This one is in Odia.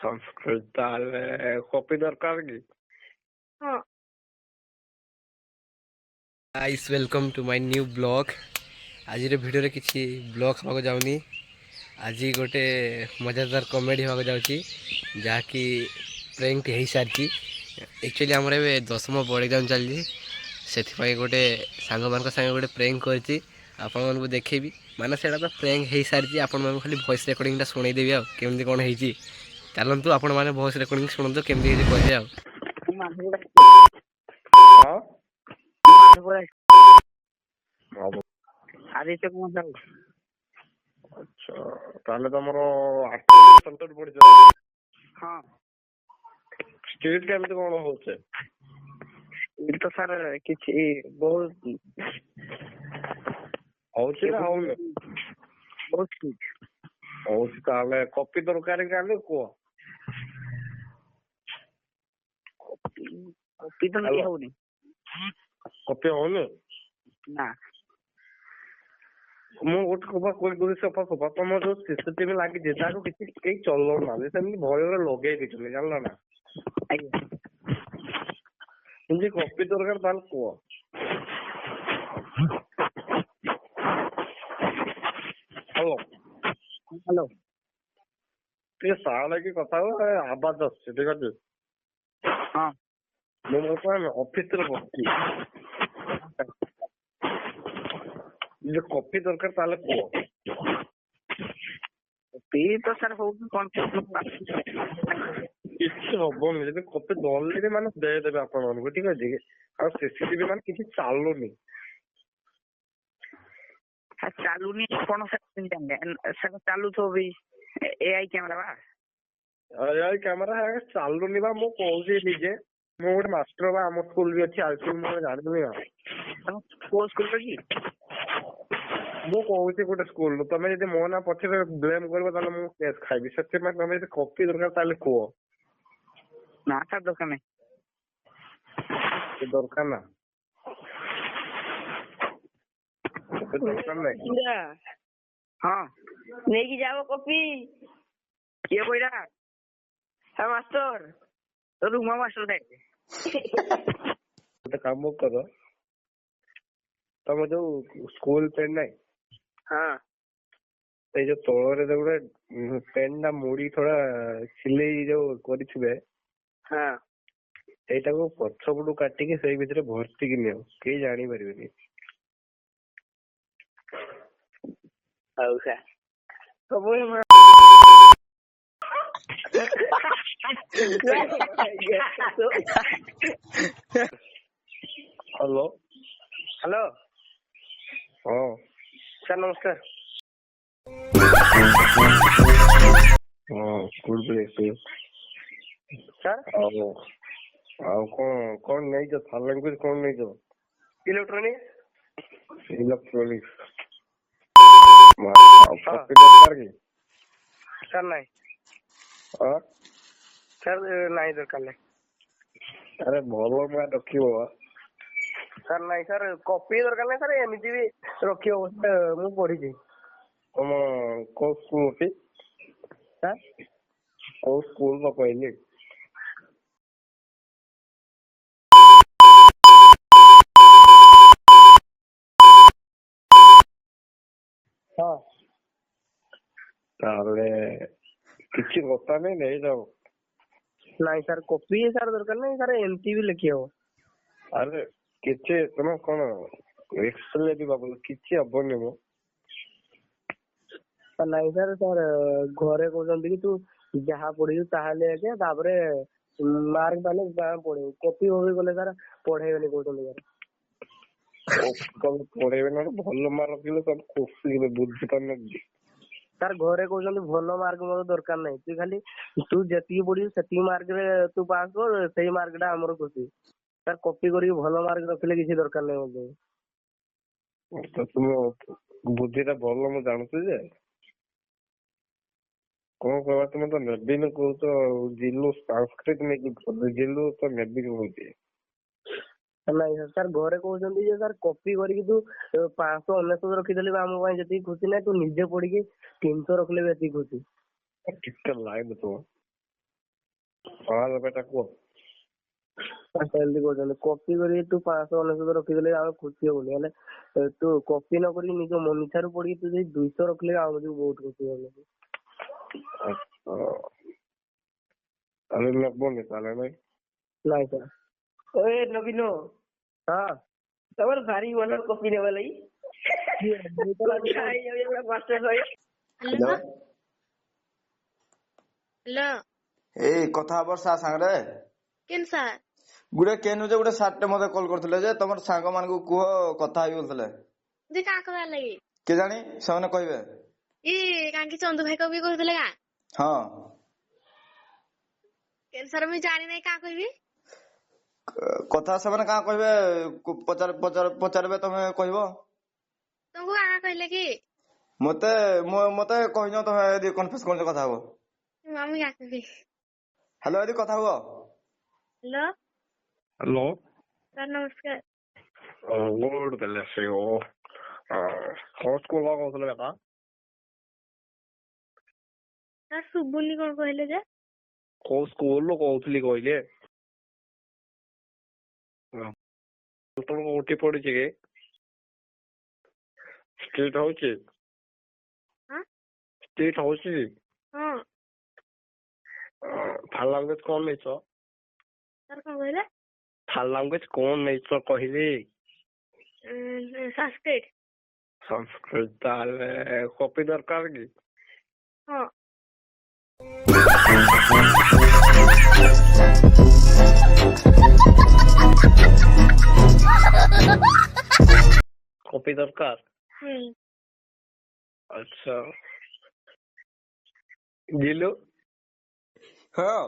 ସଂସ୍କୃତ ତାହେଲେ କପି ଦରକାର କି? ହଁ। Guys welcome to my new blog. आज भिडियो किसी ब्लॉग हाँ जाऊनी। आज गोटे मजादार कमेडी हाँ जाऊँगी जहाँकि प्रैंक हो सारी। एक्चुअली आमर ए 10th बोर्ड एग्जाम चलती से गोटे सांग मान संगे गोटे प्रैंक करती आपण मानक देखेबी माने से तो प्रैंक हो सारी। आपण मानक खाली वॉइस रिकॉर्डिंग शुणेदेवी आमती कौन हो चलतु आपण मैंने वॉइस रिकॉर्डिंग शुणु केमती कहे आ। आदित्य कुमार साहू। अच्छा ताहले तमरो 8% पड़ जाओ। हाँ स्टेट केमती कोन होचे? ये तो सर किछि बहुत होचे ना होने बहुत ठीक होचे ताहले कॉपी दरकार काले को कॉपी तो नहीं होनी कॉपी होने ना। ମୁଁ ଗୋଟେ କଥା କହିଦଉଛି ସଫା ସଫା ତମର ଯୋଉ ସିସିଟିଭି ଲାଗିଛି ତାକୁ କିଛି କେହି ଚଲଉନାହାନ୍ତି ସେମିତି ଭୟରେ ଲଗେଇ ଦେଇଛନ୍ତି ଜାଣିଲ ନା। ଯଦି କପି ଦରକାର ତାହେଲେ କୁହ। ହ୍ୟାଲୋ हेलो ଟିକେ ସାଉଣ୍ଡ ହେଇକି କଥା ହୁଅ ଆବାଜ ଆସୁଛି ଠିକ ଅଛି। हाँ ମୁଁ ବର୍ତ୍ତମାନ ଅଫିସରେ ବସିଛି। ଯଦି କପି ଦରକାର ତାହେଲେ କୁହ। कॉपी तो सर हो कौन କିଛି ହବନି ଯଦି କପି ଧରିଲେ ମାନେ ଦେଇଦେବେ ଆପଣମାନଙ୍କୁ ଠିକ ଅଛି। ଆଉ ସିସିଟିଭି ମାନେ କିଛି ଚାଲୁନି। चालू नहीं कौन सर सर चालू तो भी एआई कैमरा बा ଏଆଇ କ୍ୟାମେରା ଚାଲୁନି ବା ମୁଁ କହୁଛି ନିଜେ। ମୁଁ ଗୋଟେ ମାଷ୍ଟର ବା ଆମ ସ୍କୁଲ ବି ଅଛି ଆଇସି ମୁଁ ଜାଣିନି ବା। कोई स्कूल की ମୁଁ କହୁଛି ଗୋଟେ ସ୍କୁଲ ତମେ ଯଦି ମୋ ନା ପଛରେ ବ୍ଲେମ କରିବ ତାହେଲେ ମୁଁ କେସ୍ ଖାଇବି। ସେଥିପାଇଁ ତମେ ଯଦି କପି ଦରକାର ତାହେଲେ କୁହ। ना सर दरकार नहीं ଦରକାର ନା ଦରକାର ନାହିଁ। हाँ ନେଇକି ଯାଅ କପି। किए कोई रहा ହଁ ମାଷ୍ଟର तो रूमा मास्टर दे ଗୋଟେ କାମ କର ତମ ଯୋଉ ସ୍କୁଲ ପେନ୍ ନାହିଁ हाँ ସେଇ ଯୋଉ ତଳରେ ଗୋଟେ ପେନ୍ ଟା ମୋଡି ଥୋଡା ସିଲେଇ ଯୋଉ କରିଥିବେ हाँ ସେଇଟାକୁ ପଛପଟୁ କାଟିକି ସେଇ ଭିତରେ ଭର୍ତ୍ତିକି ନିଅ କେହି ଜାଣିପାରିବେନି। हौ सर ସବୁ ହ୍ୟାଲୋ हेलो ହଁ सर नमस्कार ହଁ ସ୍କୁଲ ପିଲା सर ଆଉ ଆଉ କଣ ନେଇଛ ଥାର୍ଡ ଲାଙ୍ଗୁଏଜ କଣ ନେଇଛ? Electronic electronics. ଆଉ କପି ଦରକାର କି? सर नहीं ହଁ सर नहीं दरकार नहीं ଆରେ ଭଲ ମାର୍କ ରଖିବ। सर नहीं सर कॉपी दरकार नहीं सर एमती भी रखी हो मु पढ़ी ତମ କୋଉ ସ୍କୁଲ ଅଛି? सर କୋଉ ସ୍କୁଲ ର କହିଲି? हाँ ତାହେଲେ କିଛି କଥା ନାହିଁ ନେଇଯାଅ। नहीं सर कॉपी सर दरकार नहीं सर एमती भी लिखी हो ଆରେ କିଛି ତମେ କଣ ଏକ୍ସରେ ଯିବା ବୋଲି କିଛି ହବନି ମ। नहीं सर सर घरे कहते कि तू जहाँ पढ़ी ताहले आगे तापरे मार्क पाने पढ़े कॉपी होगी गले सर पढ़ेबनी कहते ତମେ ପଢେଇବେ ନା ଭଲ ମାର୍କ ରଖିଲେ ତମେ ଖୁସି ବୁଝିପାରୁନ। सर घरे कहते भल मार्क मोर दरकार नहीं तू खाली तू जी पढ़ी से मार्क रे तू पास कर से मार्क टा आमर खुशी सर कॉपी करके भल मार्क रखिले किसी दरकार नहीं मत ତୁମ ବୁଦ୍ଧିଟା ଭଲ ମୁଁ ଜାଣୁଛି ଯେ କଣ କହିବା ତମେ ତ ନେବିନି କହୁଛ ଜିଲୁ ସଂସ୍କୃତ ନେଇକି ଜିଲୁ ତ ନେବିନି କହୁଛି। नहीं सर घरे कहते सर कॉपी करके तू 599 रखीदेली आम जी खुशी ना तू निजे पढ़ी 300 रखले भी खुशी। ଟିକେ ଲାଇନ୍ ଥିବ ହଁ ବେଟା କୁହ। ଏମିତି କହୁଛନ୍ତି କପି କରି ତୁ 599 ରଖିଦେଲେ ଆମେ ଖୁସି ହବୁନି, ହେଲେ ତୁ କପି ନ କରି ନିଜ ମନିଷାରୁ ପଢିକି ତୁ ଯଦି 200 ରଖିଲେ ଆମକୁ ବହୁତ ଖୁସି ହବ। ତାହେଲେ ନେବନି ତାହେଲେ ନାଇଁ? ନାଇଁ ସାର୍। ଓଏ ନବୀନ, ହଁ ତମର ଭାରି ଭଲ କପି ନେବା ଲାଗି। କଥା ହେଇଯାଉଛି ପୁରା ମାଷ୍ଟର ସାହେବ। ହ୍ୟାଲୋ ହ୍ୟାଲୋ ଏଇ କଥା ହବ ସାଙ୍ଗରେ କେନ୍ ସାର୍ ଗୁଟେ କେନୁ ଯେ ଗୁଟେ ସାର୍ଟେ ମତେ କଲ୍ କରିଥିଲେ ଯେ ତମର ସାଙ୍ଗ ମାନଙ୍କୁ କୁହ କଥା ହେବି ବୋଲଥିଲେ। ଯେ କାଁ କହିବାର ଲାଗି କେଜାଣି ସେମାନେ କହିବେ। ଇ କାଁକି ଚନ୍ଦୁ ଭାଇ କବି କହୁଥିଲେ କାଁ ହଁ କେନ୍ ସାର୍ ମୁଇଁ ଜାଣି ନାଇଁ କାଁ କହିବି। କଥା ସେମାନେ କାଁ କହିବେ ପଚାରିବେ ତମେ କହିବ। ତମକୁ କାଁ କହିଲେ କି ମତେ କହିନ ତମେ ଯଦି କନଫ୍ୟୁଜ କରୁଛ କଥା ହବ। ମୁଇଁ କାଁ କହିବି। ହ୍ୟାଲୋ ଯଦି କଥା ହୁଅ। Hello hello. ସାର୍ ନମସ୍କାର। ଗୁଡ୍ ତାହେଲେ ଆସିବ। କୋଉ ସ୍କୁଲ କହୁଥିଲେ ବେଟା? ସାର୍ ଶୁଭୁନି କଣ କହିଲେ ଯେ? କୋଉ ସ୍କୁଲରୁ କହୁଥିଲି କହିଲେ? ତମକୁ କୋଉଠି ପଡିଛି କି? ଷ୍ଟ୍ରିଟ୍ ହଉଛି? ହଁ ଷ୍ଟ୍ରିଟ୍ ହଉଛି? ହଁ ଥାର୍ଡ ଲାଙ୍ଗୁଏଜ କଣ ନେଇଛ? ସାର୍ କଣ କହିଲେ? ଥାର୍ଡ ଲାଙ୍ଗୁଏଜ କଣ ନେଇଛ କହିଲି? ସଂସ୍କୃତ। ସଂସ୍କୃତ। ତାହେଲେ କପି ଦରକାର କି? ହଁ କପି ଦରକାର? ହୁଁ ଆଚ୍ଛା। ଜିଲୁ ହଁ